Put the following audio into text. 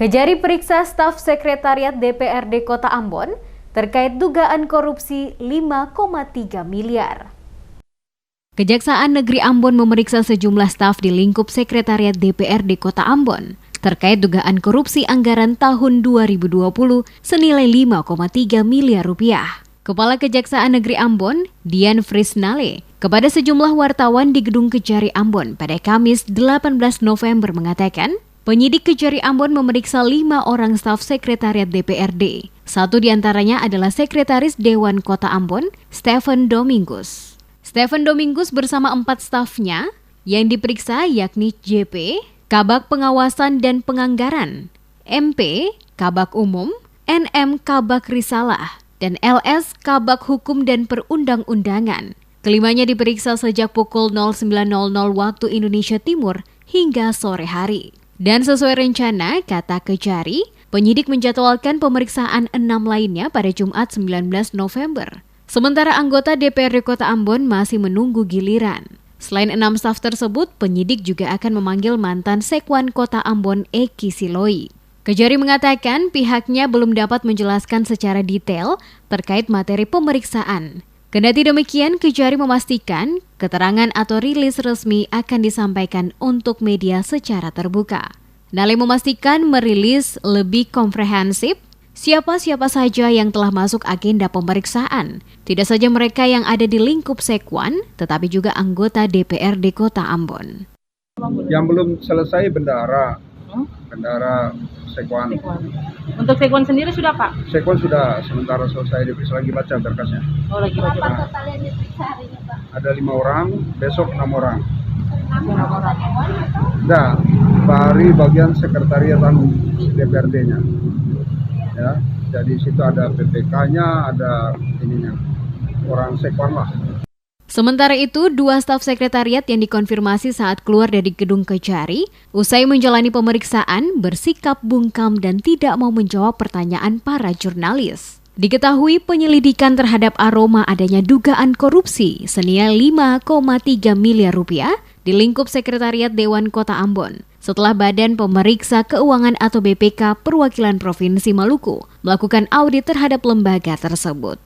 Kejari periksa staf sekretariat DPRD Kota Ambon terkait dugaan korupsi 5,3 miliar. Kejaksaan Negeri Ambon memeriksa sejumlah staf di lingkup sekretariat DPRD Kota Ambon terkait dugaan korupsi anggaran tahun 2020 senilai 5,3 miliar rupiah. Kepala Kejaksaan Negeri Ambon, Dian Frisnale, kepada sejumlah wartawan di Gedung Kejari Ambon pada Kamis 18 November mengatakan, penyidik Kejari Ambon memeriksa 5 orang staf sekretariat DPRD. Satu di antaranya adalah Sekretaris Dewan Kota Ambon, Stephen Domingus. Stephen Domingus bersama 4 stafnya yang diperiksa yakni JP, Kabak Pengawasan dan Penganggaran, MP, Kabak Umum, NM Kabak Risalah, dan LS Kabak Hukum dan Perundang-undangan. Kelimanya diperiksa sejak pukul 09.00 waktu Indonesia Timur hingga sore hari. Dan sesuai rencana, kata Kejari, penyidik menjadwalkan pemeriksaan 6 lainnya pada Jumat 19 November. Sementara anggota DPRD Kota Ambon masih menunggu giliran. Selain 6 staf tersebut, penyidik juga akan memanggil mantan Sekwan Kota Ambon Eki Siloi. Kejari mengatakan pihaknya belum dapat menjelaskan secara detail terkait materi pemeriksaan. Kendati demikian, Kejari memastikan keterangan atau rilis resmi akan disampaikan untuk media secara terbuka. Nale memastikan merilis lebih komprehensif siapa-siapa saja yang telah masuk agenda pemeriksaan. Tidak saja mereka yang ada di lingkup Sekwan, tetapi juga anggota DPRD Kota Ambon. Yang belum selesai bendara Sekwan. Untuk Sekwan sendiri sudah, Pak? Sekwan sudah sementara selesai diperiksa, lagi baca berkasnya. Oh, lagi baca. Berapa total yang diperiksa hari ini, Pak? Ada 5 orang, besok 6 orang. 6 orang Dewan atau? Nah, dari bagian sekretariat DPRD-nya. Ya, jadi situ ada PPK-nya, ada ininya. Orang Sekwan lah. Sementara itu, 2 staf sekretariat yang dikonfirmasi saat keluar dari gedung Kejari, usai menjalani pemeriksaan, bersikap bungkam dan tidak mau menjawab pertanyaan para jurnalis. Diketahui penyelidikan terhadap aroma adanya dugaan korupsi senilai 5,3 miliar rupiah di lingkup sekretariat Dewan Kota Ambon, setelah Badan Pemeriksa Keuangan atau BPK Perwakilan Provinsi Maluku melakukan audit terhadap lembaga tersebut.